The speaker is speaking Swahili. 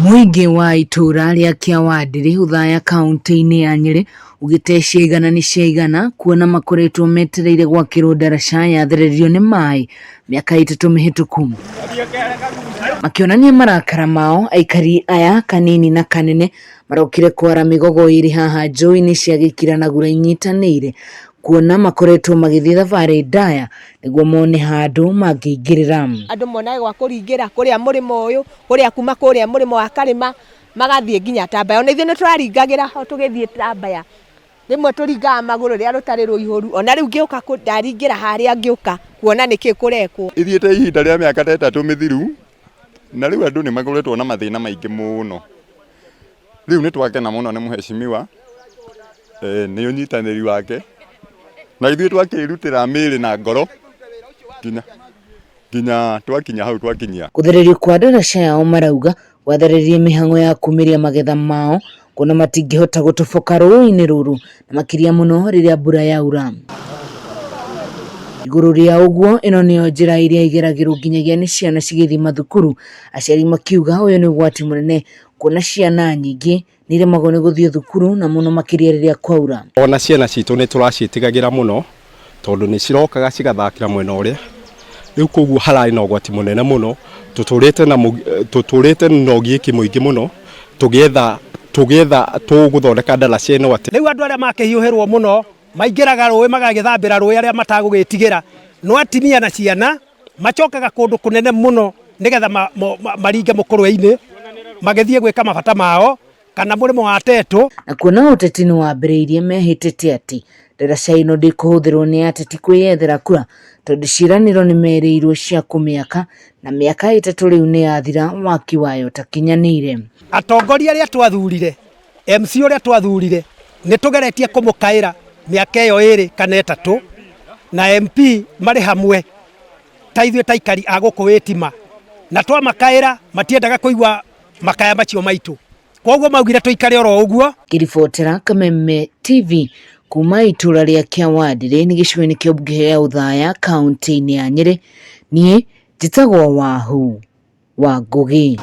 Muingi wa ituura giakinyanira Othaya kaunti-ini ya Nyeri ugite ciigana ni ciigana kuona makoretwo metereire gwakirwo ndaraca yathererio ni mai miaka itatu mihituku, makionania marakara mao. Aikari aya kanini na kanene marokire kwara migogo iri haha njũĩ-inĩ cia gĩkiranagura inyitanĩire kuona makoretwo magithie thabarĩ ndaya niguo mone handu mangĩingĩrĩra. Andu monaga gwa kũringĩra kũrĩa mũrĩmo ũyũ, kũrĩa kuma kũrĩa mũrĩmo wa Karĩma magathiĩ nginya Tambaya. Ona ithuĩ nĩ tũraringagĩra ho tũgĩthiĩ Tambaya, rĩmwe tũringaga magũrũ rĩrĩa rũtarĩ rũihũru. Ona rĩu ngĩũka ndaringĩra harĩa ngĩũka kuona nĩkĩ kũrekwo. Ithiĩte ihinda rĩa mĩaka 3 mĩthiru na rĩu andũ nĩ makoretwo na mathĩna maingĩ mũno. Rĩu nĩ twakena mũno nĩ mũheshimiwa nĩ ũnyitanĩri wake, na ithuĩ twakĩrutĩra mĩĩrĩ na ngoro nginya twakinya hau twakinyia. Gũthererio kwa ndaraca yao marauga gwathererie mĩhang'o ya kuumĩria magetha mao kuona matingĩhota gũtoboka rũĩ-inĩ rũrũ na makĩria mũno rĩrĩa mbura yaura. Igũrũ rĩa ũguo, ĩno nĩyo njĩra iria igeragĩrwo nginyagia nĩ ciana cigĩthiĩ mathukuru. Aciari makiuga ũyũ nĩ ũgwati mũnene kuona ciana nyingĩ nĩ iremagwo nĩ gũthiĩ thukuru na mũno makĩria rĩrĩa kwaura. Ona ciana citũ nĩ tũraciĩtigagĩra mũno tondũ nĩ cirokaga cigathakĩra mwena ũrĩa. Rĩu koguo hararĩ na ũgwati mũnene mũno, tũtũrĩte na ũgiĩki mũingĩ mũno tũgĩetha tũgũthondeka ndaraca ĩno atĩ. Rĩu andũ arĩa makĩhiũhĩrwo mũno maingĩraga rũĩ magagĩthambĩra rũĩ arĩa matagũgĩtigĩra, no atimia na ciana macokaga kũndũ kũnene mũno nĩgetha maringe mũkũrwe-inĩ magĩthiĩ gwĩka mabata mao kana mũrĩmo wa Tetu. Na kuona ũteti nĩ wambĩrĩirie mehĩtĩte atĩ ndaraca ĩno ndĩkũhũthĩrwo nĩ ateti kwĩyethera kura tondũ ciiraniro nĩ merĩirwo cia kũmĩaka na mĩaka 3 rĩu nĩ yathira waki wayo utakinyanĩire. Atongoria arĩa twathurire, MC ũrĩa twathurire nĩ tũgeretie kũmũkaĩra mĩaka ĩyo 2 kana 3 na MP marĩ hamwe ta ithuĩ ta aikari a gũkũ Witima, na twamakaĩra matiendaga kũigua makaya macio maitũ, koguo maugire tũikare oro ũguo. Ngĩribotera Kameme TV kuma ituura rĩa giakinyanira nĩ gĩcigo-inĩ kĩa ũmbunge ya Othaya kaunti-ini ya Nyeri, niĩ njĩtagwo Wahu wa Ngugi.